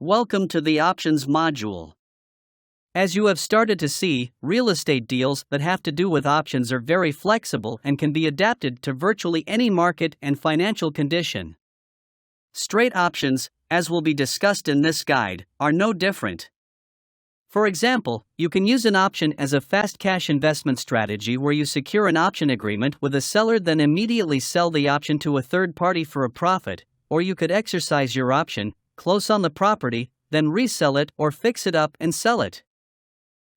Welcome to the Options module. As you have started to see, real estate deals that have to do with options are very flexible and can be adapted to virtually any market and financial condition. Straight options, as will be discussed in this guide, are no different. For example, you can use an option as a fast cash investment strategy where you secure an option agreement with a seller, then immediately sell the option to a third party for a profit, or you could exercise your option, close on the property, then resell it or fix it up and sell it.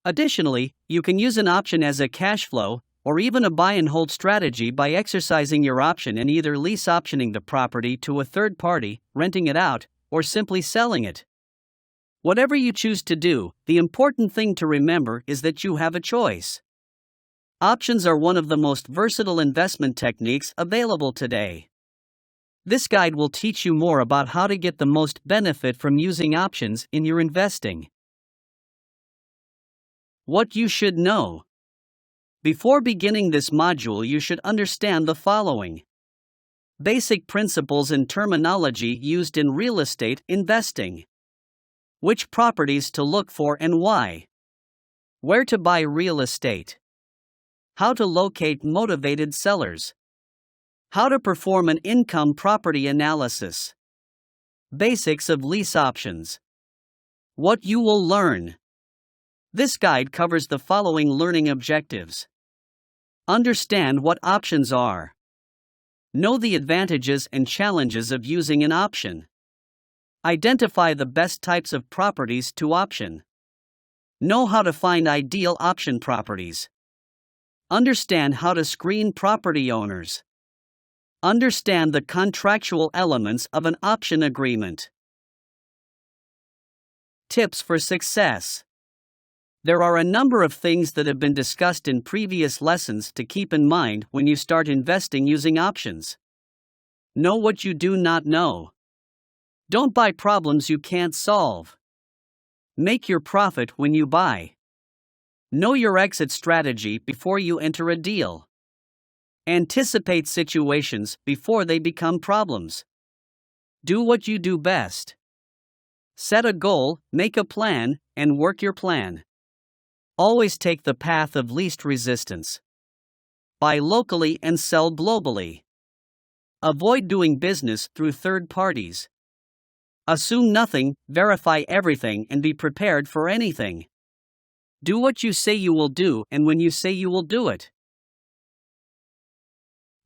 Additionally, you can use an option as a cash flow, or even a buy and hold strategy by exercising your option and either lease optioning the property to a third party, renting it out, or simply selling it. Whatever you choose to do, the important thing to remember is that you have a choice. Options are one of the most versatile investment techniques available today. This guide will teach you more about how to get the most benefit from using options in your investing. What you should know. Before beginning this module, you should understand the following: basic principles and terminology used in real estate investing. Which properties to look for and why. Where to buy real estate. How to locate motivated sellers. How to perform an income property analysis. Basics of lease options. What you will learn. This guide covers the following learning objectives. Understand what options are. Know the advantages and challenges of using an option. Identify the best types of properties to option. Know how to find ideal option properties. Understand how to screen property owners. Understand the contractual elements of an option agreement. Tips for success. There are a number of things that have been discussed in previous lessons to keep in mind when you start investing using options. Know what you do not know. Don't buy problems you can't solve. Make your profit when you buy. Know your exit strategy before you enter a deal. Anticipate situations before they become problems. Do what you do best. Set a goal, make a plan, and work your plan. Always take the path of least resistance. Buy locally and sell globally. Avoid doing business through third parties. Assume nothing, verify everything, and be prepared for anything. Do what you say you will do and when you say you will do it.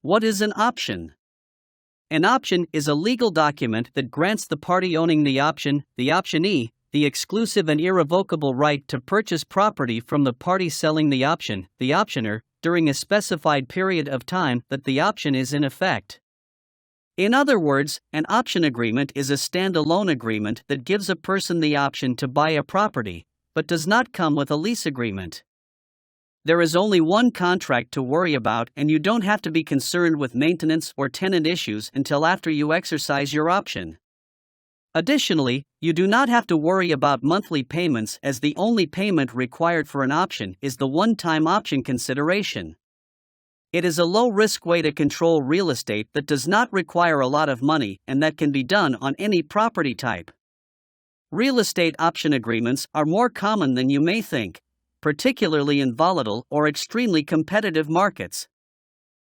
What is an option? An option is a legal document that grants the party owning the option, the optionee, the exclusive and irrevocable right to purchase property from the party selling the option, the optioner, during a specified period of time that the option is in effect. In other words, an option agreement is a standalone agreement that gives a person the option to buy a property, but does not come with a lease agreement. There is only one contract to worry about, and you don't have to be concerned with maintenance or tenant issues until after you exercise your option. Additionally, you do not have to worry about monthly payments, as the only payment required for an option is the one-time option consideration. It is a low-risk way to control real estate that does not require a lot of money and that can be done on any property type. Real estate option agreements are more common than you may think, particularly in volatile or extremely competitive markets.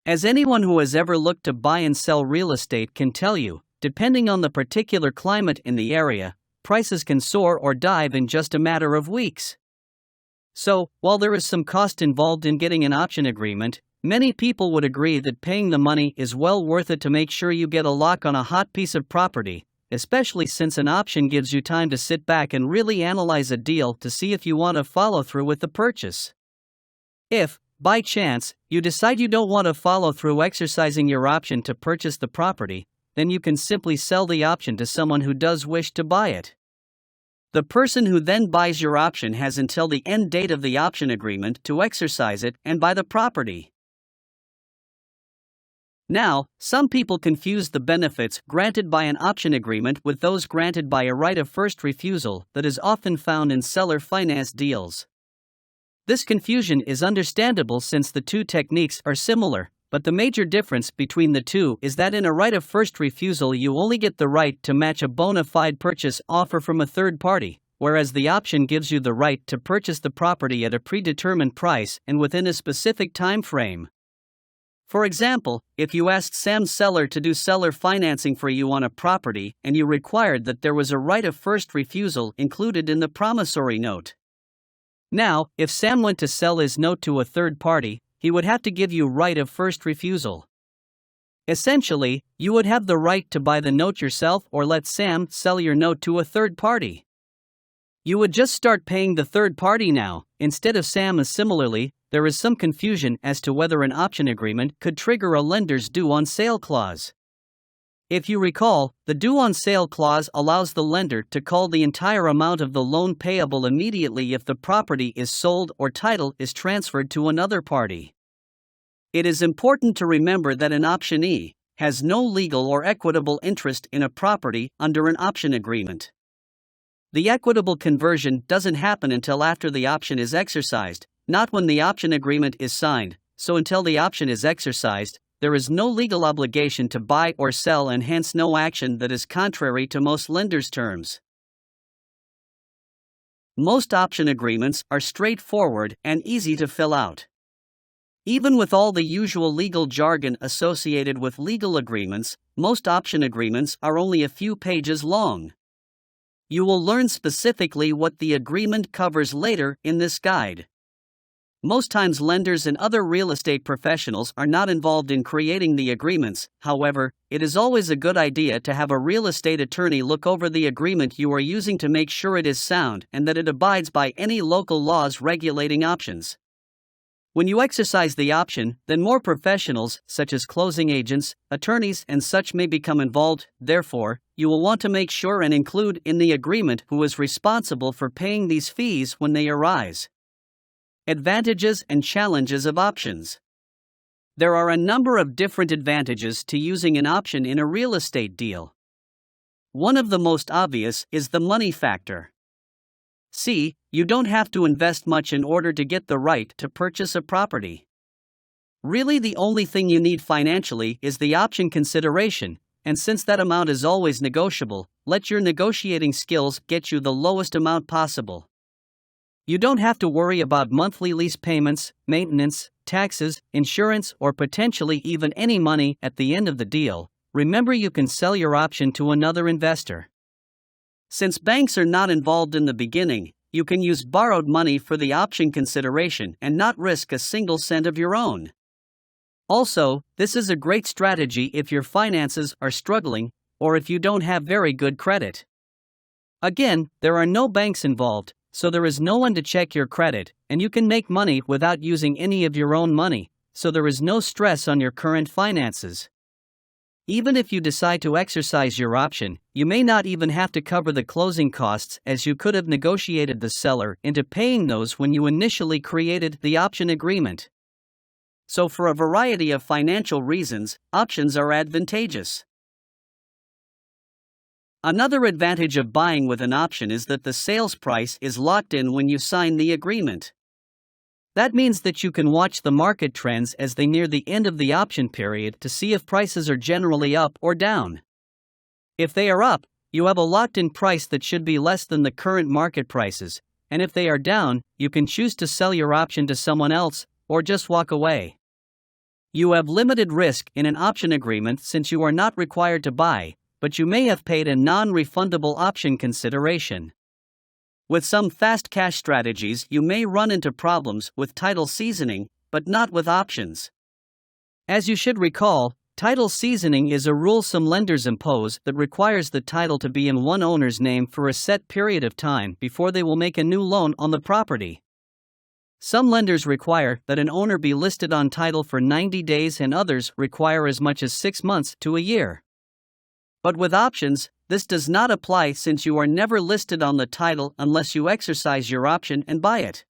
As anyone who has ever looked to buy and sell real estate can tell you, depending on the particular climate in the area, prices can soar or dive in just a matter of weeks. So, while there is some cost involved in getting an option agreement, many people would agree that paying the money is well worth it to make sure you get a lock on a hot piece of property, especially since an option gives you time to sit back and really analyze a deal to see if you want to follow through with the purchase. If, by chance, you decide you don't want to follow through exercising your option to purchase the property, then you can simply sell the option to someone who does wish to buy it. The person who then buys your option has until the end date of the option agreement to exercise it and buy the property. Now, some people confuse the benefits granted by an option agreement with those granted by a right of first refusal that is often found in seller finance deals. This confusion is understandable since the two techniques are similar, but the major difference between the two is that in a right of first refusal you only get the right to match a bona fide purchase offer from a third party, whereas the option gives you the right to purchase the property at a predetermined price and within a specific time frame. For example, if you asked Sam's seller to do seller financing for you on a property and you required that there was a right of first refusal included in the promissory note. Now, if Sam went to sell his note to a third party, he would have to give you right of first refusal. Essentially, you would have the right to buy the note yourself or let Sam sell your note to a third party. You would just start paying the third party now, instead of Sam. Similarly, there is some confusion as to whether an option agreement could trigger a lender's due on sale clause. If you recall, the due on sale clause allows the lender to call the entire amount of the loan payable immediately if the property is sold or title is transferred to another party. It is important to remember that an optionee has no legal or equitable interest in a property under an option agreement. The equitable conversion doesn't happen until after the option is exercised, not when the option agreement is signed, so until the option is exercised, there is no legal obligation to buy or sell and hence no action that is contrary to most lenders' terms. Most option agreements are straightforward and easy to fill out. Even with all the usual legal jargon associated with legal agreements, most option agreements are only a few pages long. You will learn specifically what the agreement covers later in this guide. Most times lenders and other real estate professionals are not involved in creating the agreements. However, it is always a good idea to have a real estate attorney look over the agreement you are using to make sure it is sound and that it abides by any local laws regulating options. When you exercise the option, then more professionals, such as closing agents, attorneys, and such may become involved. Therefore, you will want to make sure and include in the agreement who is responsible for paying these fees when they arise. Advantages and challenges of options. There are a number of different advantages to using an option in a real estate deal. One of the most obvious is the money factor. See, you don't have to invest much in order to get the right to purchase a property. Really, the only thing you need financially is the option consideration, and since that amount is always negotiable, let your negotiating skills get you the lowest amount possible. You don't have to worry about monthly lease payments, maintenance, taxes, insurance, or potentially even any money at the end of the deal. Remember, you can sell your option to another investor. Since banks are not involved in the beginning, you can use borrowed money for the option consideration and not risk a single cent of your own. Also, this is a great strategy if your finances are struggling or if you don't have very good credit. Again, there are no banks involved, so there is no one to check your credit, and you can make money without using any of your own money, so there is no stress on your current finances. Even if you decide to exercise your option, you may not even have to cover the closing costs, as you could have negotiated the seller into paying those when you initially created the option agreement. So for a variety of financial reasons, options are advantageous. Another advantage of buying with an option is that the sales price is locked in when you sign the agreement. That means that you can watch the market trends as they near the end of the option period to see if prices are generally up or down. If they are up, you have a locked-in price that should be less than the current market prices, and if they are down, you can choose to sell your option to someone else, or just walk away. You have limited risk in an option agreement since you are not required to buy, but you may have paid a non-refundable option consideration. With some fast cash strategies, you may run into problems with title seasoning, but not with options. As you should recall, title seasoning is a rule some lenders impose that requires the title to be in one owner's name for a set period of time before they will make a new loan on the property. Some lenders require that an owner be listed on title for 90 days and others require as much as 6 months to a year. But with options, this does not apply since you are never listed on the title unless you exercise your option and buy it.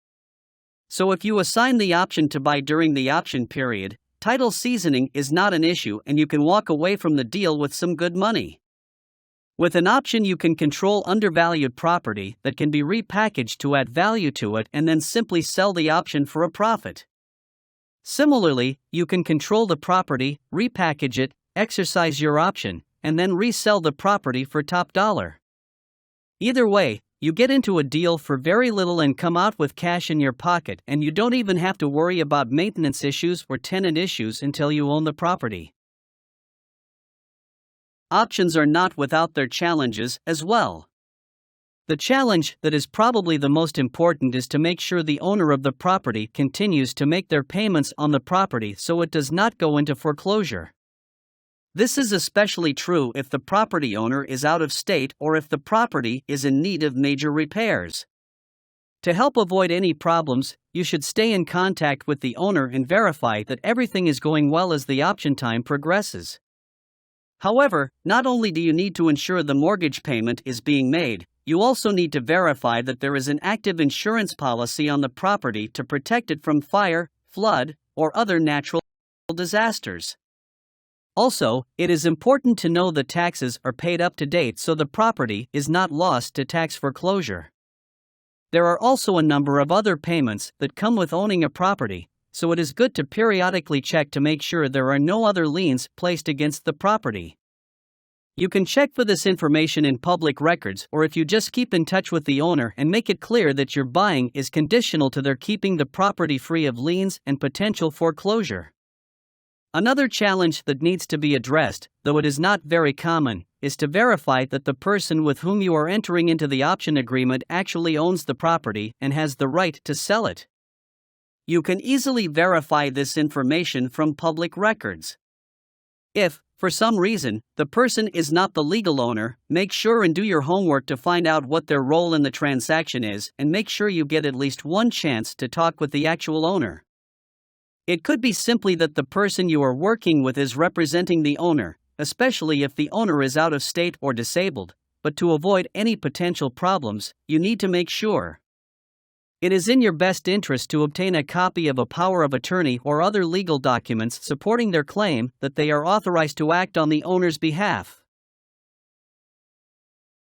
So if you assign the option to buy during the option period, title seasoning is not an issue and you can walk away from the deal with some good money. With an option, you can control undervalued property that can be repackaged to add value to it and then simply sell the option for a profit. Similarly, you can control the property, repackage it, exercise your option, and then resell the property for top dollar. Either way, you get into a deal for very little and come out with cash in your pocket, and you don't even have to worry about maintenance issues or tenant issues until you own the property. Options are not without their challenges as well. The challenge that is probably the most important is to make sure the owner of the property continues to make their payments on the property so it does not go into foreclosure. This is especially true if the property owner is out of state or if the property is in need of major repairs. To help avoid any problems, you should stay in contact with the owner and verify that everything is going well as the option time progresses. However, not only do you need to ensure the mortgage payment is being made, you also need to verify that there is an active insurance policy on the property to protect it from fire, flood, or other natural disasters. Also, it is important to know the taxes are paid up to date so the property is not lost to tax foreclosure. There are also a number of other payments that come with owning a property, so it is good to periodically check to make sure there are no other liens placed against the property. You can check for this information in public records, or if you just keep in touch with the owner and make it clear that your buying is conditional to their keeping the property free of liens and potential foreclosure. Another challenge that needs to be addressed, though it is not very common, is to verify that the person with whom you are entering into the option agreement actually owns the property and has the right to sell it. You can easily verify this information from public records. If, for some reason, the person is not the legal owner, make sure and do your homework to find out what their role in the transaction is and make sure you get at least one chance to talk with the actual owner. It could be simply that the person you are working with is representing the owner, especially if the owner is out of state or disabled, but to avoid any potential problems, you need to make sure. It is in your best interest to obtain a copy of a power of attorney or other legal documents supporting their claim that they are authorized to act on the owner's behalf.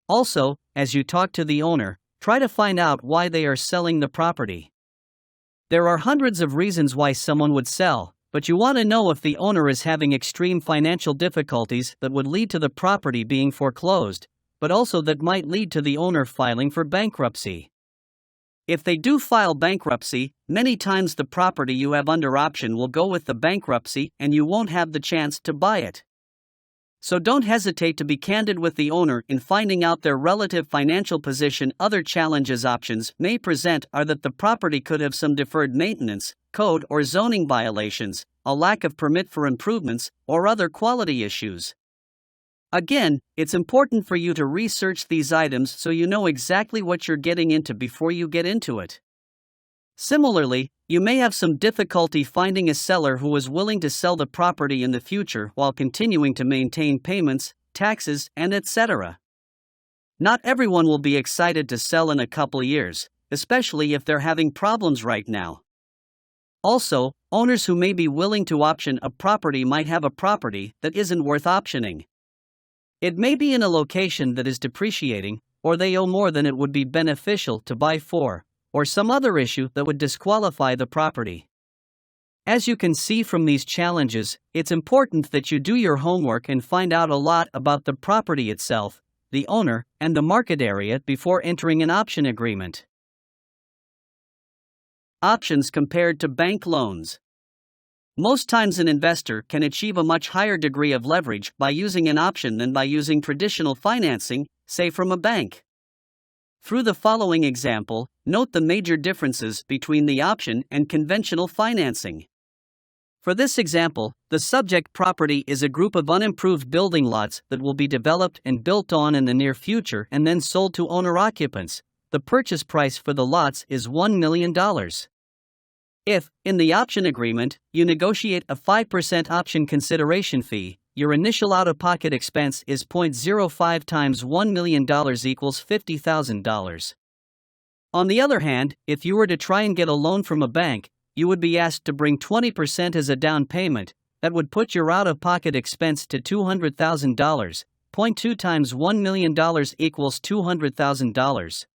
Also, as you talk to the owner, try to find out why they are selling the property. There are hundreds of reasons why someone would sell, but you want to know if the owner is having extreme financial difficulties that would lead to the property being foreclosed, but also that might lead to the owner filing for bankruptcy. If they do file bankruptcy, many times the property you have under option will go with the bankruptcy and you won't have the chance to buy it. So don't hesitate to be candid with the owner in finding out their relative financial position. Other challenges options may present are that the property could have some deferred maintenance, code or zoning violations, a lack of permit for improvements, or other quality issues. Again, it's important for you to research these items so you know exactly what you're getting into before you get into it. Similarly, you may have some difficulty finding a seller who is willing to sell the property in the future while continuing to maintain payments, taxes, and etc. Not everyone will be excited to sell in a couple years, especially if they're having problems right now. Also, owners who may be willing to option a property might have a property that isn't worth optioning. It may be in a location that is depreciating, or they owe more than it would be beneficial to buy for, or some other issue that would disqualify the property. As you can see from these challenges, it's important that you do your homework and find out a lot about the property itself, the owner, and the market area before entering an option agreement. Options compared to bank loans. Most times an investor can achieve a much higher degree of leverage by using an option than by using traditional financing, say from a bank. Through the following example, note the major differences between the option and conventional financing. For this example, the subject property is a group of unimproved building lots that will be developed and built on in the near future and then sold to owner-occupants. The purchase price for the lots is $1 million. If, in the option agreement, you negotiate a 5% option consideration fee, your initial out-of-pocket expense is 0.05 times $1 million equals $50,000. On the other hand, if you were to try and get a loan from a bank, you would be asked to bring 20% as a down payment. That would put your out-of-pocket expense to $200,000. 0.2 times $1 million equals $200,000.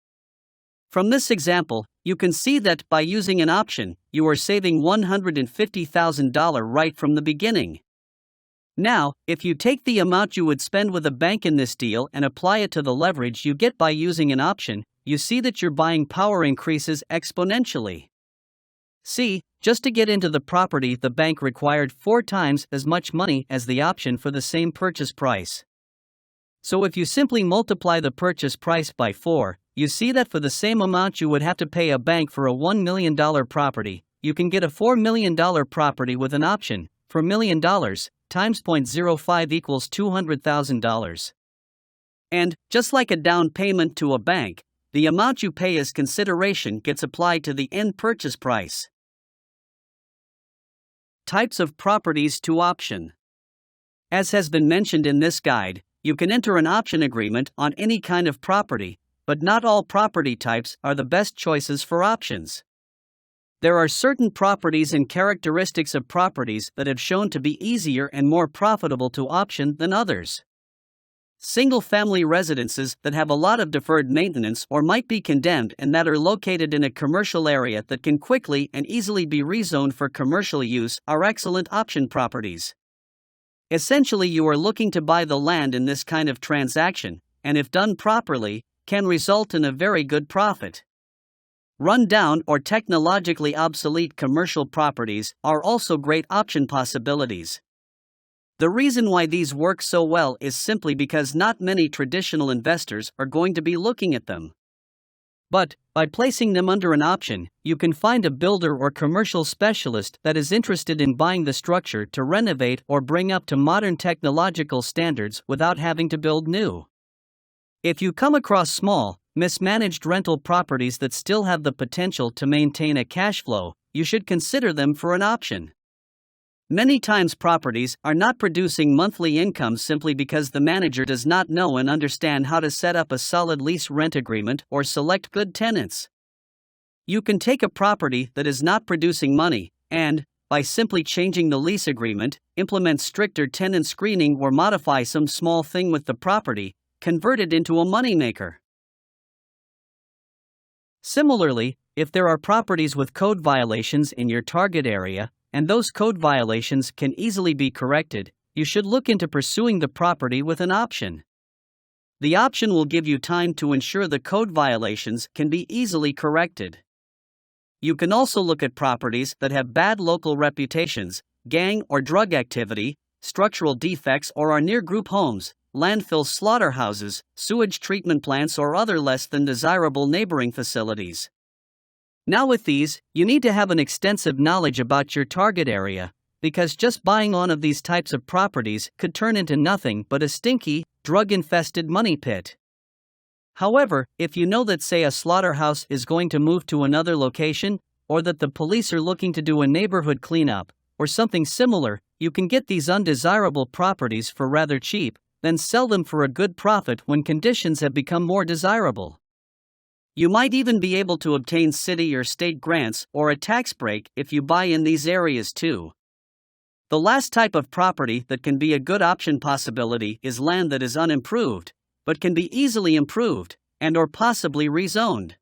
From this example, you can see that by using an option, you are saving $150,000 right from the beginning. Now, if you take the amount you would spend with a bank in this deal and apply it to the leverage you get by using an option, you see that your buying power increases exponentially. See, just to get into the property, the bank required 4 times as much money as the option for the same purchase price. So if you simply multiply the purchase price by 4, you see that for the same amount you would have to pay a bank for a $1 million property, you can get a $4 million property with an option for $1 million times 0.05 equals $200,000. And, just like a down payment to a bank, the amount you pay as consideration gets applied to the end purchase price. Types of properties to option. As has been mentioned in this guide, you can enter an option agreement on any kind of property, but not all property types are the best choices for options. There are certain properties and characteristics of properties that have shown to be easier and more profitable to option than others. Single-family residences that have a lot of deferred maintenance or might be condemned and that are located in a commercial area that can quickly and easily be rezoned for commercial use are excellent option properties. Essentially, you are looking to buy the land in this kind of transaction, and if done properly, can result in a very good profit. Run-down or technologically obsolete commercial properties are also great option possibilities. The reason why these work so well is simply because not many traditional investors are going to be looking at them. But, by placing them under an option, you can find a builder or commercial specialist that is interested in buying the structure to renovate or bring up to modern technological standards without having to build new. If you come across small, mismanaged rental properties that still have the potential to maintain a cash flow, you should consider them for an option. Many times properties are not producing monthly income simply because the manager does not know and understand how to set up a solid lease rent agreement or select good tenants. You can take a property that is not producing money and, by simply changing the lease agreement, implement stricter tenant screening or modify some small thing with the property, convert it into a moneymaker. Similarly, if there are properties with code violations in your target area, and those code violations can easily be corrected, you should look into pursuing the property with an option. The option will give you time to ensure the code violations can be easily corrected. You can also look at properties that have bad local reputations, gang or drug activity, structural defects, or are near group homes, landfill slaughterhouses, sewage treatment plants, or other less than desirable neighboring facilities. Now with these, you need to have an extensive knowledge about your target area, because just buying one of these types of properties could turn into nothing but a stinky, drug-infested money pit. However, if you know that, say, a slaughterhouse is going to move to another location, or that the police are looking to do a neighborhood cleanup, or something similar, you can get these undesirable properties for rather cheap, then sell them for a good profit when conditions have become more desirable. You might even be able to obtain city or state grants or a tax break if you buy in these areas too. The last type of property that can be a good option possibility is land that is unimproved, but can be easily improved, and or possibly rezoned.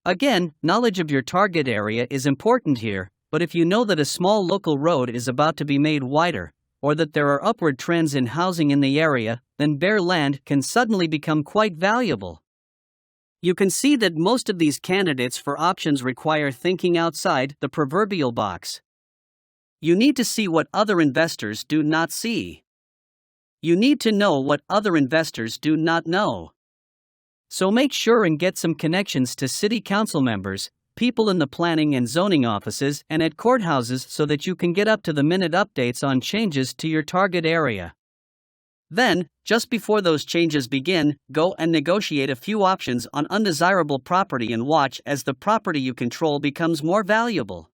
Again, knowledge of your target area is important here, but if you know that a small local road is about to be made wider, or that there are upward trends in housing in the area, then bare land can suddenly become quite valuable. You can see that most of these candidates for options require thinking outside the proverbial box. You need to see what other investors do not see. You need to know what other investors do not know. So make sure and get some connections to city council members, people in the planning and zoning offices, and at courthouses so that you can get up-to-the-minute updates on changes to your target area. Then, just before those changes begin, go and negotiate a few options on undesirable property and watch as the property you control becomes more valuable.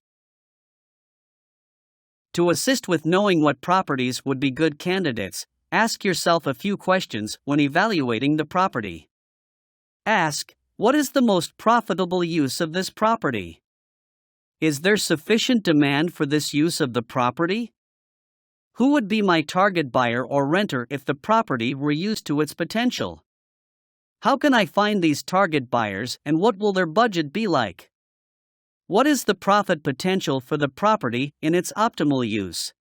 To assist with knowing what properties would be good candidates, ask yourself a few questions when evaluating the property. Ask, what is the most profitable use of this property? Is there sufficient demand for this use of the property? Who would be my target buyer or renter if the property were used to its potential? How can I find these target buyers and what will their budget be like? What is the profit potential for the property in its optimal use?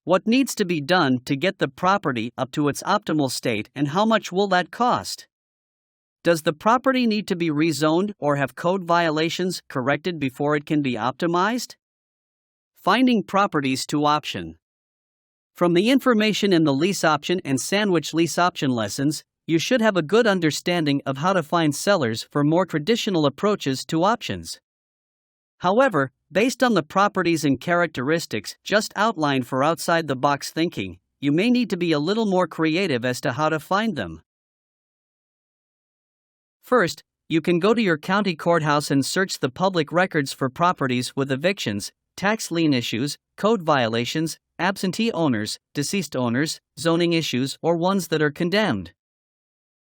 What needs to be done to get the property up to its optimal state and how much will that cost? Does the property need to be rezoned or have code violations corrected before it can be optimized? Finding properties to option. From the information in the lease option and sandwich lease option lessons, you should have a good understanding of how to find sellers for more traditional approaches to options. However, based on the properties and characteristics just outlined for outside-the-box thinking, you may need to be a little more creative as to how to find them. First, you can go to your county courthouse and search the public records for properties with evictions, tax lien issues, code violations, absentee owners, deceased owners, zoning issues, or ones that are condemned.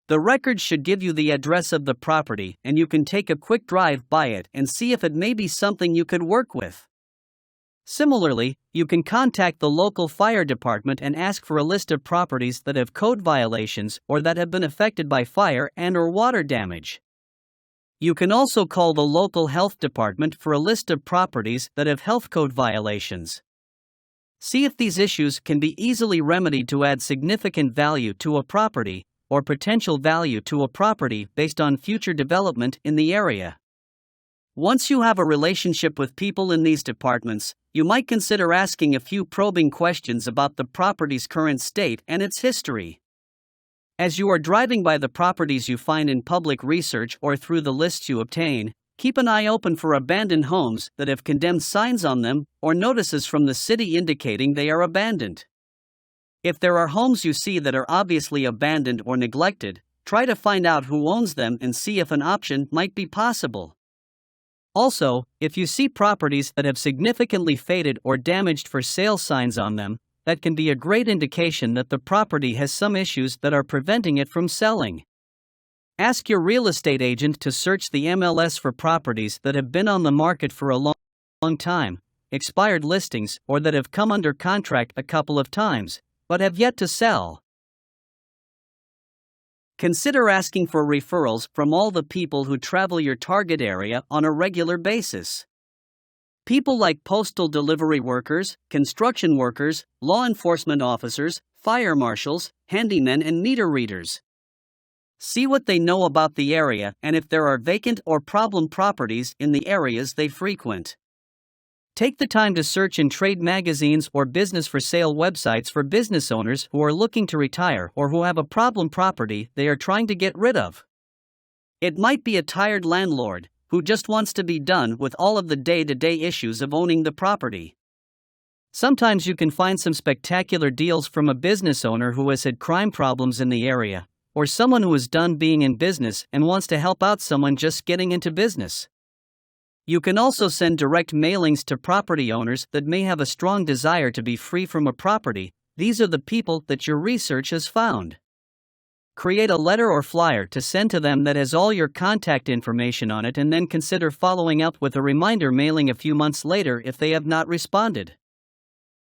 The records should give you the address of the property, and you can take a quick drive by it and see if it may be something you could work with. Similarly, you can contact the local fire department and ask for a list of properties that have code violations or that have been affected by fire and/or water damage. You can also call the local health department for a list of properties that have health code violations. See if these issues can be easily remedied to add significant value to a property, or potential value to a property based on future development in the area. Once you have a relationship with people in these departments, you might consider asking a few probing questions about the property's current state and its history. As you are driving by the properties you find in public research or through the lists you obtain, keep an eye open for abandoned homes that have condemned signs on them or notices from the city indicating they are abandoned. If there are homes you see that are obviously abandoned or neglected, try to find out who owns them and see if an option might be possible. Also, if you see properties that have significantly faded or damaged for sale signs on them, that can be a great indication that the property has some issues that are preventing it from selling. Ask your real estate agent to search the MLS for properties that have been on the market for a long time, expired listings, or that have come under contract a couple of times, but have yet to sell. Consider asking for referrals from all the people who travel your target area on a regular basis. People like postal delivery workers, construction workers, law enforcement officers, fire marshals, handymen, and meter readers. See what they know about the area and if there are vacant or problem properties in the areas they frequent. Take the time to search in trade magazines or business for sale websites for business owners who are looking to retire or who have a problem property they are trying to get rid of. It might be a tired landlord who just wants to be done with all of the day-to-day issues of owning the property. Sometimes you can find some spectacular deals from a business owner who has had crime problems in the area, or someone who is done being in business and wants to help out someone just getting into business. You can also send direct mailings to property owners that may have a strong desire to be free from a property. These are the people that your research has found. Create a letter or flyer to send to them that has all your contact information on it and then consider following up with a reminder mailing a few months later if they have not responded.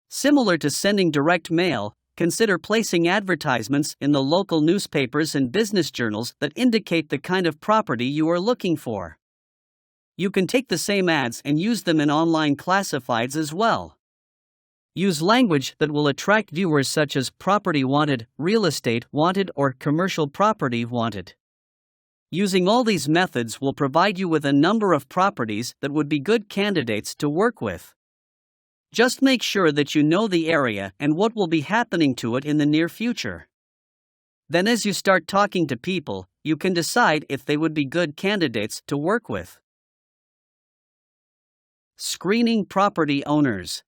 Similar to sending direct mail, consider placing advertisements in the local newspapers and business journals that indicate the kind of property you are looking for. You can take the same ads and use them in online classifieds as well. Use language that will attract viewers such as property wanted, real estate wanted, or commercial property wanted. Using all these methods will provide you with a number of properties that would be good candidates to work with. Just make sure that you know the area and what will be happening to it in the near future. Then as you start talking to people, you can decide if they would be good candidates to work with. Screening property owners.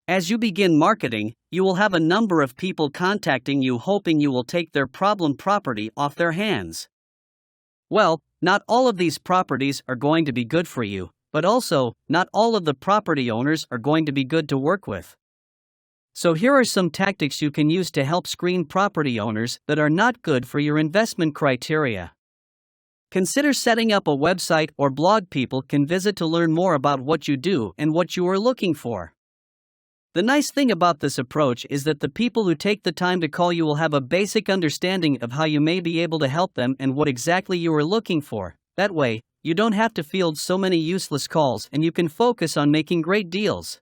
As you begin marketing, you will have a number of people contacting you hoping you will take their problem property off their hands. Well, not all of these properties are going to be good for you, but also, not all of the property owners are going to be good to work with. So here are some tactics you can use to help screen property owners that are not good for your investment criteria. Consider setting up a website or blog people can visit to learn more about what you do and what you are looking for. The nice thing about this approach is that the people who take the time to call you will have a basic understanding of how you may be able to help them and what exactly you are looking for. That way, you don't have to field so many useless calls and you can focus on making great deals.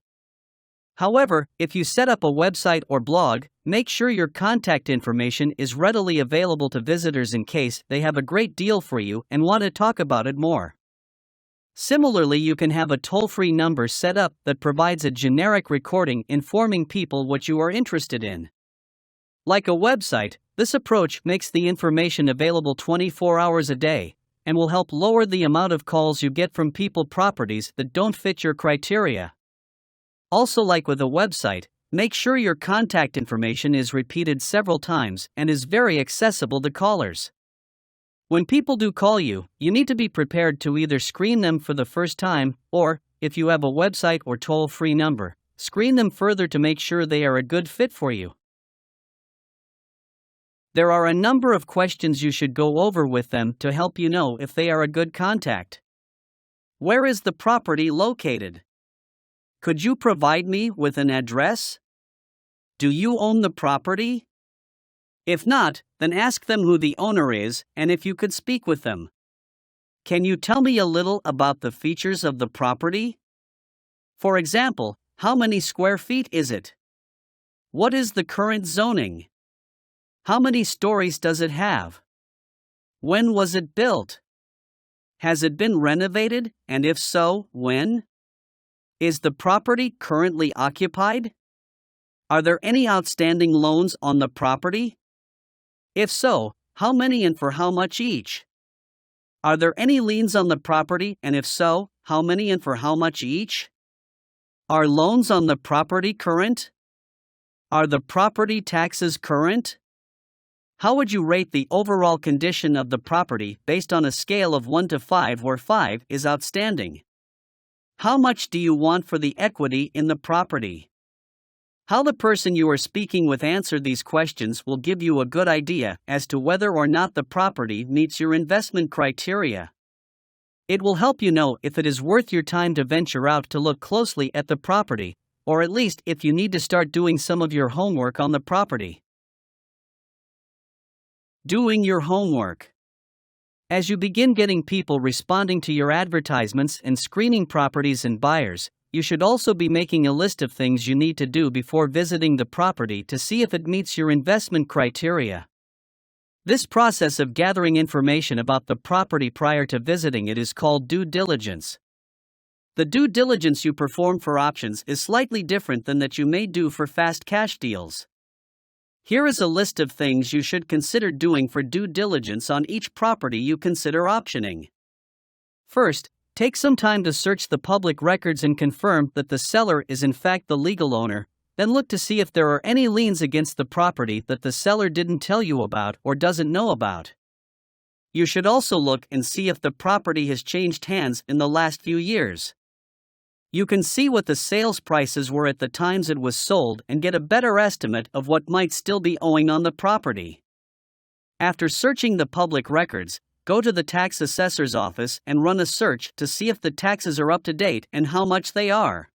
However, if you set up a website or blog, make sure your contact information is readily available to visitors in case they have a great deal for you and want to talk about it more. Similarly, you can have a toll-free number set up that provides a generic recording informing people what you are interested in. Like a website, this approach makes the information available 24 hours a day and will help lower the amount of calls you get from properties that don't fit your criteria. Also, like with a website, make sure your contact information is repeated several times and is very accessible to callers. When people do call you, you need to be prepared to either screen them for the first time, or, if you have a website or toll-free number, screen them further to make sure they are a good fit for you. There are a number of questions you should go over with them to help you know if they are a good contact. Where is the property located? Could you provide me with an address? Do you own the property? If not, then ask them who the owner is and if you could speak with them. Can you tell me a little about the features of the property? For example, how many square feet is it? What is the current zoning? How many stories does it have? When was it built? Has it been renovated, and if so, when? Is the property currently occupied? Are there any outstanding loans on the property? If so, how many and for how much each? Are there any liens on the property, and if so, how many and for how much each? Are loans on the property current? Are the property taxes current? How would you rate the overall condition of the property based on a scale of 1 to 5, where 5 is outstanding? How much do you want for the equity in the property? How the person you are speaking with answered these questions will give you a good idea as to whether or not the property meets your investment criteria. It will help you know if it is worth your time to venture out to look closely at the property, or at least if you need to start doing some of your homework on the property. Doing your homework. As you begin getting people responding to your advertisements and screening properties and buyers, you should also be making a list of things you need to do before visiting the property to see if it meets your investment criteria. This process of gathering information about the property prior to visiting it is called due diligence. The due diligence you perform for options is slightly different than that you may do for fast cash deals. Here is a list of things you should consider doing for due diligence on each property you consider optioning. First, take some time to search the public records and confirm that the seller is in fact the legal owner. Then look to see if there are any liens against the property that the seller didn't tell you about or doesn't know about. You should also look and see if the property has changed hands in the last few years. You can see what the sales prices were at the times it was sold and get a better estimate of what might still be owing on the property. After searching the public records, go to the tax assessor's office and run a search to see if the taxes are up to date and how much they are.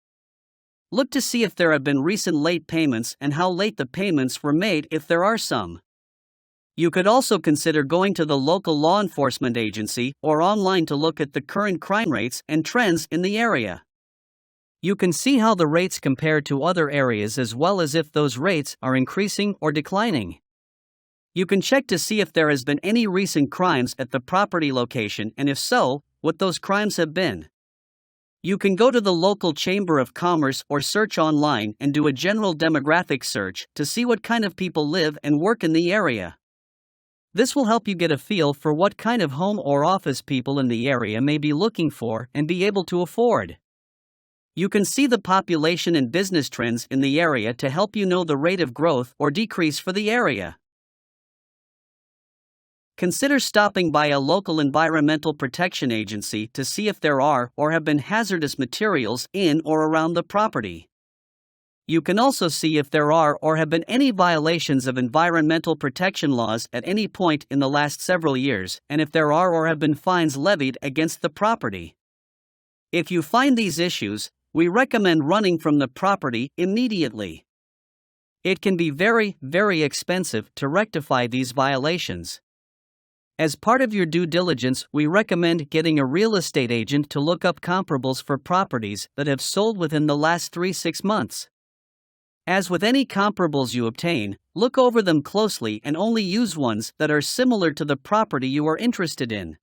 Look to see if there have been recent late payments and how late the payments were made if there are some. You could also consider going to the local law enforcement agency or online to look at the current crime rates and trends in the area. You can see how the rates compare to other areas as well as if those rates are increasing or declining. You can check to see if there has been any recent crimes at the property location and if so, what those crimes have been. You can go to the local Chamber of Commerce or search online and do a general demographic search to see what kind of people live and work in the area. This will help you get a feel for what kind of home or office people in the area may be looking for and be able to afford. You can see the population and business trends in the area to help you know the rate of growth or decrease for the area. Consider stopping by a local environmental protection agency to see if there are or have been hazardous materials in or around the property. You can also see if there are or have been any violations of environmental protection laws at any point in the last several years, and if there are or have been fines levied against the property. If you find these issues, we recommend running from the property immediately. It can be very, very expensive to rectify these violations. As part of your due diligence, we recommend getting a real estate agent to look up comparables for properties that have sold within the last 3-6 months. As with any comparables you obtain, look over them closely and only use ones that are similar to the property you are interested in.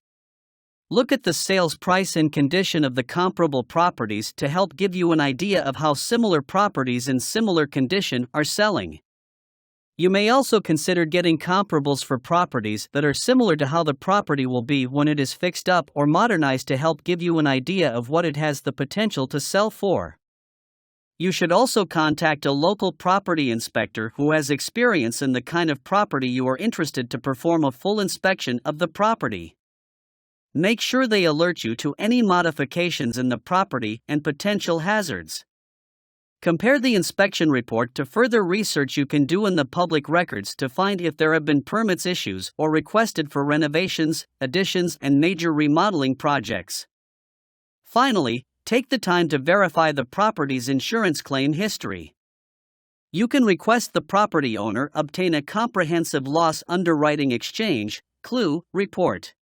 Look at the sales price and condition of the comparable properties to help give you an idea of how similar properties in similar condition are selling. You may also consider getting comparables for properties that are similar to how the property will be when it is fixed up or modernized to help give you an idea of what it has the potential to sell for. You should also contact a local property inspector who has experience in the kind of property you are interested to perform a full inspection of the property. Make sure they alert you to any modifications in the property and potential hazards. Compare the inspection report to further research you can do in the public records to find if there have been permits issues or requested for renovations, additions, and major remodeling projects. Finally, take the time to verify the property's insurance claim history. You can request the property owner obtain a comprehensive loss underwriting exchange (CLU) report.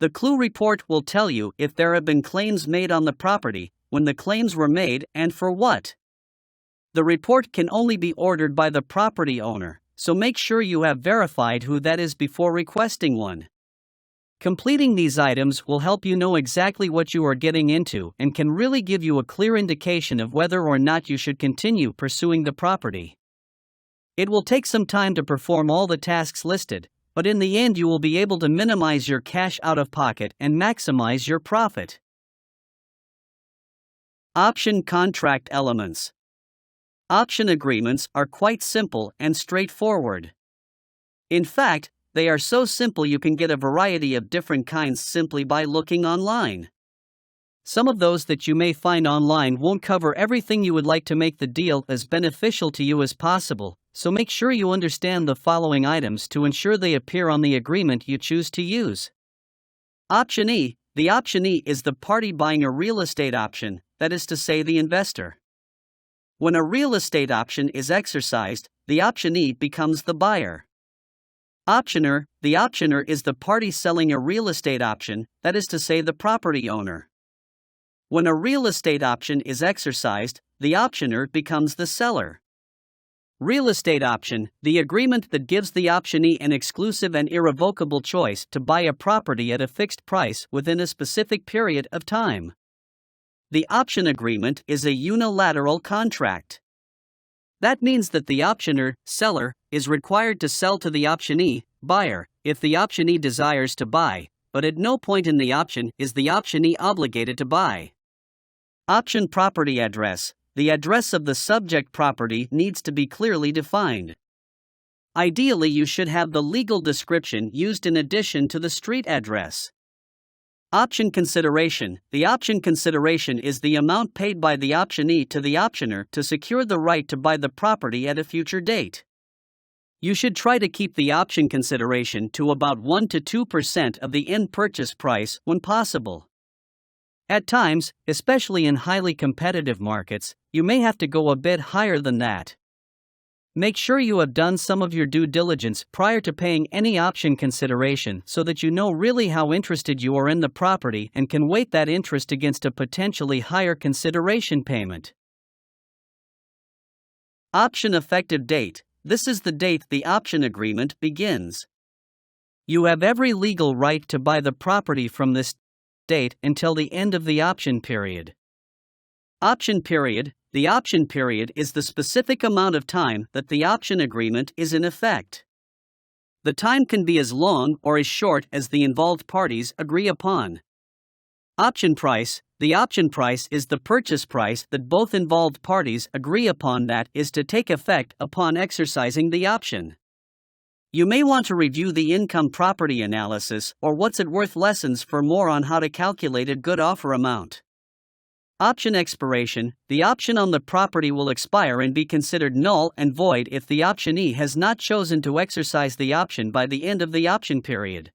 The CLU report will tell you if there have been claims made on the property, when the claims were made, and for what. The report can only be ordered by the property owner, so make sure you have verified who that is before requesting one. Completing these items will help you know exactly what you are getting into and can really give you a clear indication of whether or not you should continue pursuing the property. It will take some time to perform all the tasks listed, but in the end you will be able to minimize your cash out of pocket and maximize your profit. Option contract elements. Option agreements are quite simple and straightforward. In fact, they are so simple you can get a variety of different kinds simply by looking online. Some of those that you may find online won't cover everything you would like to make the deal as beneficial to you as possible, so make sure you understand the following items to ensure they appear on the agreement you choose to use. Option E. The optionee is the party buying a real estate option, that is to say, the investor. When a real estate option is exercised, the optionee becomes the buyer. Optioner. The optioner is the party selling a real estate option, that is to say, the property owner. When a real estate option is exercised, the optioner becomes the seller. Real estate option, the agreement that gives the optionee an exclusive and irrevocable choice to buy a property at a fixed price within a specific period of time. The option agreement is a unilateral contract. That means that the optioner, seller, is required to sell to the optionee, buyer, if the optionee desires to buy, but at no point in the option is the optionee obligated to buy. Option property address. The address of the subject property needs to be clearly defined. Ideally, you should have the legal description used in addition to the street address. Option consideration. The option consideration is the amount paid by the optionee to the optioner to secure the right to buy the property at a future date. You should try to keep the option consideration to about 1 to 2% of the end purchase price when possible. At times, especially in highly competitive markets, you may have to go a bit higher than that. Make sure you have done some of your due diligence prior to paying any option consideration so that you know really how interested you are in the property and can weight that interest against a potentially higher consideration payment. Option effective date. This is the date the option agreement begins. You have every legal right to buy the property from this date until the end of the option period. Option period. The option period is the specific amount of time that the option agreement is in effect. The time can be as long or as short as the involved parties agree upon. Option price. The option price is the purchase price that both involved parties agree upon that is to take effect upon exercising the option. You may want to review the income property analysis or what's it worth lessons for more on how to calculate a good offer amount. Option expiration. The option on the property will expire and be considered null and void if the optionee has not chosen to exercise the option by the end of the option period.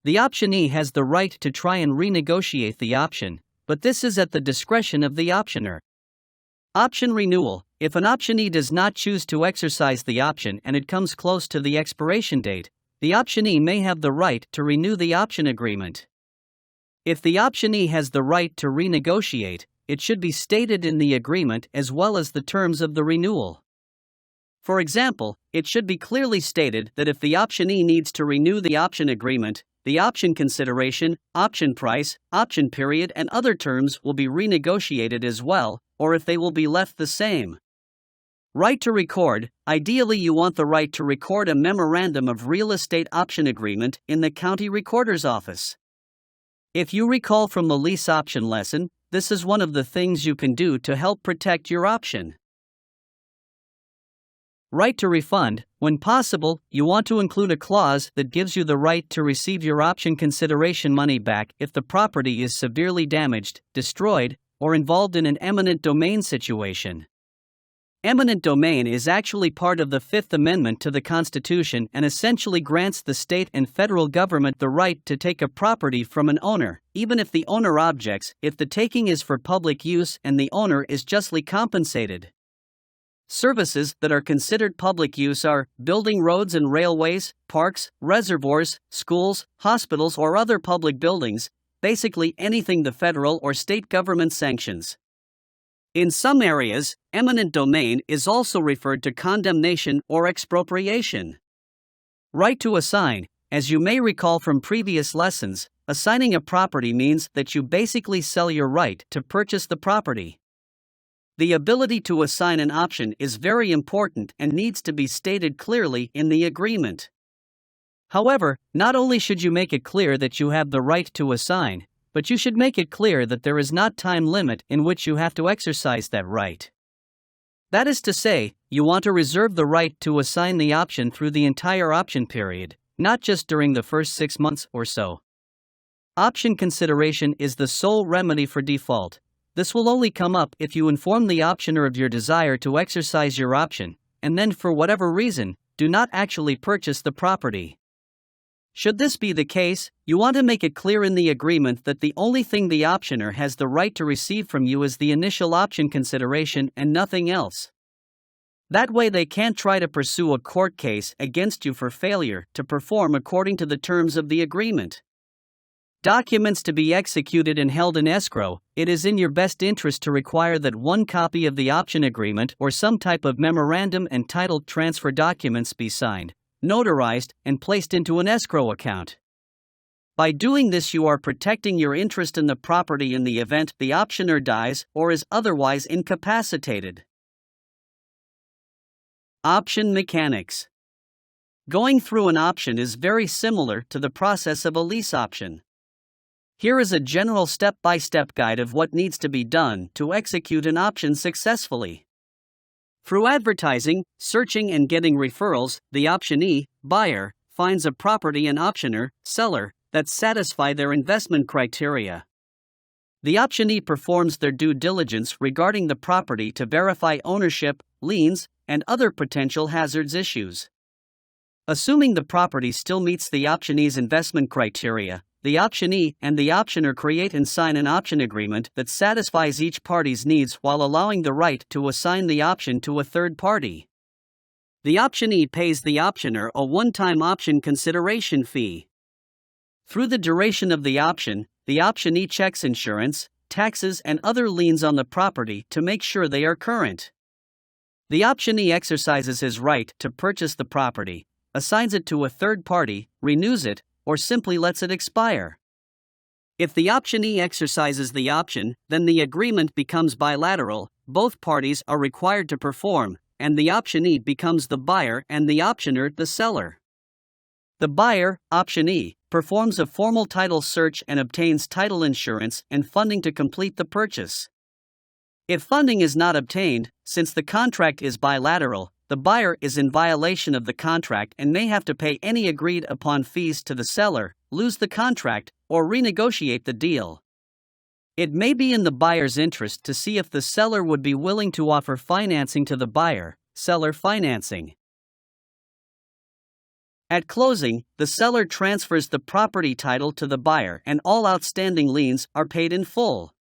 The optionee has the right to try and renegotiate the option, but this is at the discretion of the optioner. Option renewal. If an optionee does not choose to exercise the option and it comes close to the expiration date, the optionee may have the right to renew the option agreement. If the optionee has the right to renegotiate, it should be stated in the agreement as well as the terms of the renewal. For example, it should be clearly stated that if the optionee needs to renew the option agreement, the option consideration, option price, option period, and other terms will be renegotiated as well, or if they will be left the same. Right to record. Ideally, you want the right to record a memorandum of real estate option agreement in the county recorder's office. If you recall from the lease option lesson, this is one of the things you can do to help protect your option. Right to refund. When possible, you want to include a clause that gives you the right to receive your option consideration money back if the property is severely damaged, destroyed, or involved in an eminent domain situation. Eminent domain is actually part of the Fifth Amendment to the Constitution and essentially grants the state and federal government the right to take a property from an owner, even if the owner objects, if the taking is for public use and the owner is justly compensated. Services that are considered public use are building roads and railways, parks, reservoirs, schools, hospitals, or other public buildings, basically anything the federal or state government sanctions. In some areas, eminent domain is also referred to condemnation or expropriation. Right to assign. As you may recall from previous lessons, assigning a property means that you basically sell your right to purchase the property. The ability to assign an option is very important and needs to be stated clearly in the agreement. However, not only should you make it clear that you have the right to assign, but you should make it clear that there is not time limit in which you have to exercise that right. That is to say, you want to reserve the right to assign the option through the entire option period, not just during the first 6 months or so. Option consideration is the sole remedy for default. This will only come up if you inform the optioner of your desire to exercise your option, and then for whatever reason, do not actually purchase the property. Should this be the case, you want to make it clear in the agreement that the only thing the optioner has the right to receive from you is the initial option consideration and nothing else. That way they can't try to pursue a court case against you for failure to perform according to the terms of the agreement. Documents to be executed and held in escrow. It is in your best interest to require that one copy of the option agreement or some type of memorandum and title transfer documents be signed, notarized, and placed into an escrow account. By doing this, you are protecting your interest in the property in the event the optioner dies or is otherwise incapacitated. Option mechanics. Going through an option is very similar to the process of a lease option. Here is a general step-by-step guide of what needs to be done to execute an option successfully. Through advertising, searching, and getting referrals, the optionee, buyer, finds a property and optioner, seller, that satisfy their investment criteria. The optionee performs their due diligence regarding the property to verify ownership, liens, and other potential hazards issues. Assuming the property still meets the optionee's investment criteria, the optionee and the optioner create and sign an option agreement that satisfies each party's needs while allowing the right to assign the option to a third party. The optionee pays the optioner a one-time option consideration fee. Through the duration of the option, the optionee checks insurance, taxes, and other liens on the property to make sure they are current. The optionee exercises his right to purchase the property, assigns it to a third party, renews it, or simply lets it expire. If the optionee exercises the option, then the agreement becomes bilateral, both parties are required to perform, and the optionee becomes the buyer and the optioner the seller. The buyer, optionee, performs a formal title search and obtains title insurance and funding to complete the purchase. If funding is not obtained, since the contract is bilateral, the buyer is in violation of the contract and may have to pay any agreed upon fees to the seller, lose the contract, or renegotiate the deal. It may be in the buyer's interest to see if the seller would be willing to offer financing to the buyer, seller financing. At closing, the seller transfers the property title to the buyer and all outstanding liens are paid in full.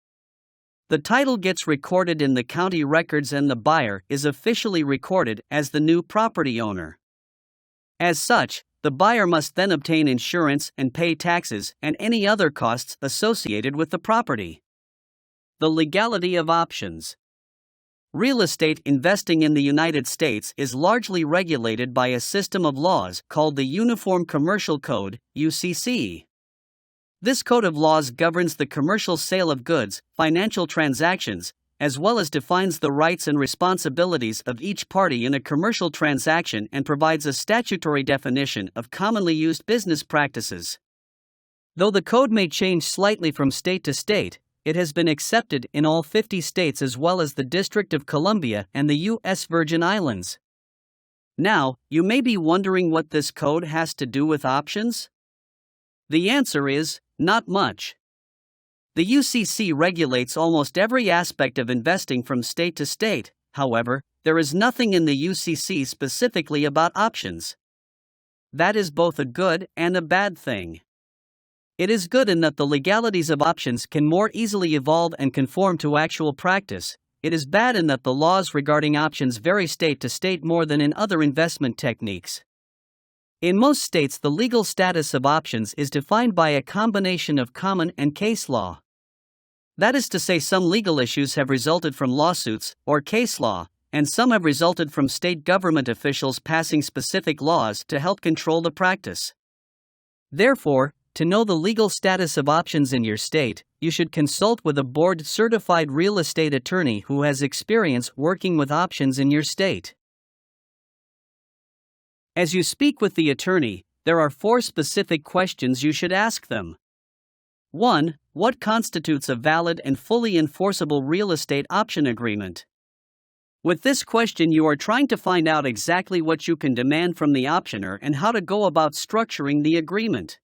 The title gets recorded in the county records and the buyer is officially recorded as the new property owner. As such, the buyer must then obtain insurance and pay taxes and any other costs associated with the property. The legality of options. Real estate investing in the United States is largely regulated by a system of laws called the Uniform Commercial Code, UCC. This code of laws governs the commercial sale of goods, financial transactions, as well as defines the rights and responsibilities of each party in a commercial transaction and provides a statutory definition of commonly used business practices. Though the code may change slightly from state to state, it has been accepted in all 50 states as well as the District of Columbia and the U.S. Virgin Islands. Now, you may be wondering what this code has to do with options? The answer is, not much. The UCC regulates almost every aspect of investing from state to state. However, there is nothing in the UCC specifically about options. That is both a good and a bad thing. It is good in that the legalities of options can more easily evolve and conform to actual practice. It is bad in that the laws regarding options vary state to state more than in other investment techniques. In most states, the legal status of options is defined by a combination of common and case law. That is to say, some legal issues have resulted from lawsuits or case law, and some have resulted from state government officials passing specific laws to help control the practice. Therefore, to know the legal status of options in your state, you should consult with a board-certified real estate attorney who has experience working with options in your state. As you speak with the attorney, there are 4 specific questions you should ask them. 1. What constitutes a valid and fully enforceable real estate option agreement? With this question, you are trying to find out exactly what you can demand from the optioner and how to go about structuring the agreement.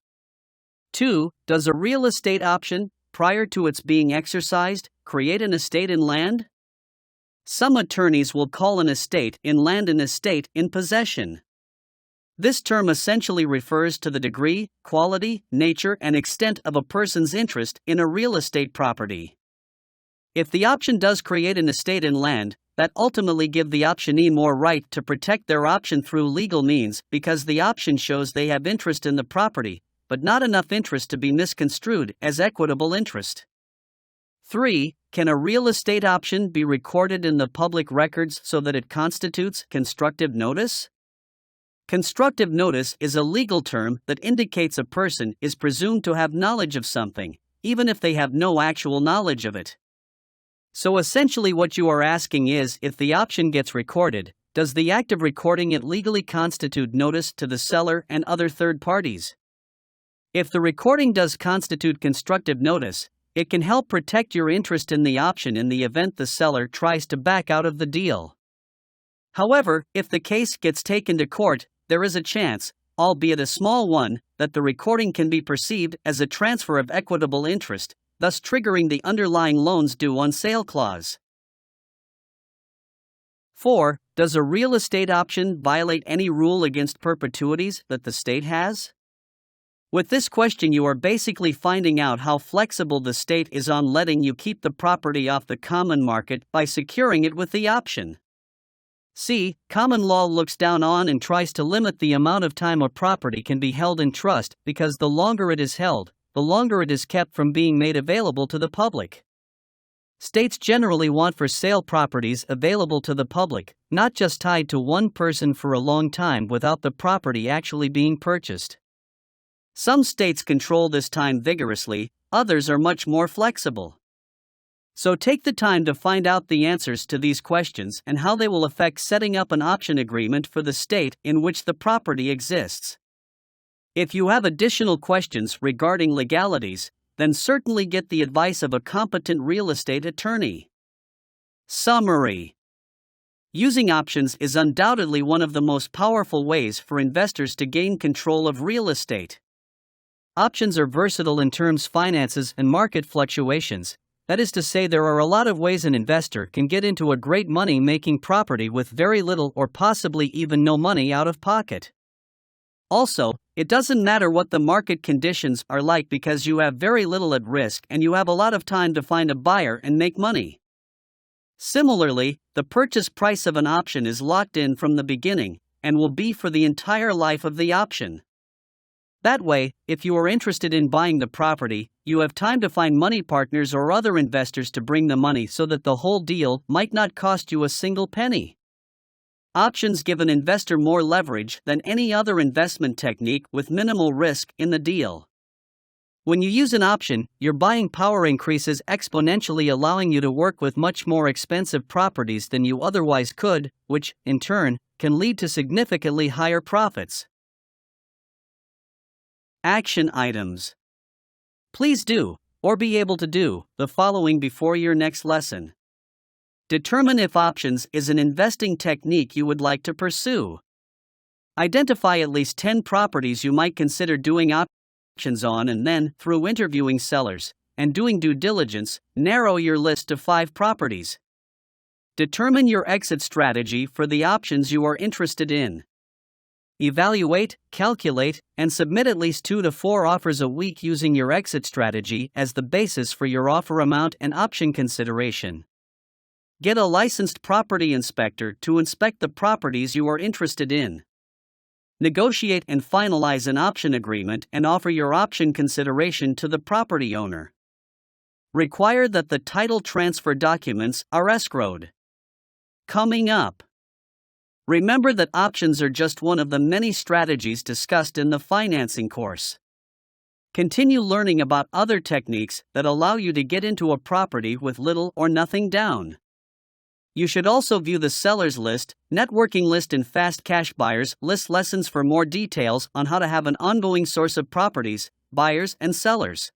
2. Does a real estate option, prior to its being exercised, create an estate in land? Some attorneys will call an estate in land an estate in possession. This term essentially refers to the degree, quality, nature, and extent of a person's interest in a real estate property. If the option does create an estate in land, that ultimately give the optionee more right to protect their option through legal means because the option shows they have interest in the property, but not enough interest to be misconstrued as equitable interest. 3. Can a real estate option be recorded in the public records so that it constitutes constructive notice? Constructive notice is a legal term that indicates a person is presumed to have knowledge of something, even if they have no actual knowledge of it. So essentially what you are asking is, if the option gets recorded, does the act of recording it legally constitute notice to the seller and other third parties? If the recording does constitute constructive notice, it can help protect your interest in the option in the event the seller tries to back out of the deal. However, if the case gets taken to court, there is a chance, albeit a small one, that the recording can be perceived as a transfer of equitable interest, thus triggering the underlying loans due on sale clause. 4. Does a real estate option violate any rule against perpetuities that the state has? With this question, you are basically finding out how flexible the state is on letting you keep the property off the common market by securing it with the option. See, common law looks down on and tries to limit the amount of time a property can be held in trust because the longer it is held, the longer it is kept from being made available to the public. States generally want for sale properties available to the public, not just tied to one person for a long time without the property actually being purchased. Some states control this time vigorously, others are much more flexible. So take the time to find out the answers to these questions and how they will affect setting up an option agreement for the state in which the property exists. If you have additional questions regarding legalities, then certainly get the advice of a competent real estate attorney. Summary: using options is undoubtedly one of the most powerful ways for investors to gain control of real estate. Options are versatile in terms of finances and market fluctuations. That is to say, there are a lot of ways an investor can get into a great money-making property with very little or possibly even no money out of pocket. Also, It doesn't matter what the market conditions are like because you have very little at risk and you have a lot of time to find a buyer and make money. Similarly, the purchase price of an option is locked in from the beginning and will be for the entire life of the option. That way, if you are interested in buying the property, you have time to find money partners or other investors to bring the money so that the whole deal might not cost you a single penny. Options give an investor more leverage than any other investment technique with minimal risk in the deal. When you use an option, your buying power increases exponentially, allowing you to work with much more expensive properties than you otherwise could, which, in turn, can lead to significantly higher profits. Action items. Please do, or be able to do, the following before your next lesson. Determine if options is an investing technique you would like to pursue. Identify at least 10 properties you might consider doing options on, and then, through interviewing sellers and doing due diligence, narrow your list to 5 properties. Determine your exit strategy for the options you are interested in. Evaluate, calculate, and submit at least 2 to 4 offers a week using your exit strategy as the basis for your offer amount and option consideration. Get a licensed property inspector to inspect the properties you are interested in. Negotiate and finalize an option agreement and offer your option consideration to the property owner. Require that the title transfer documents are escrowed. Coming up. Remember that options are just one of the many strategies discussed in the financing course. Continue learning about other techniques that allow you to get into a property with little or nothing down. You should also view the seller's list, networking list, and fast cash buyers list lessons for more details on how to have an ongoing source of properties, buyers, and sellers.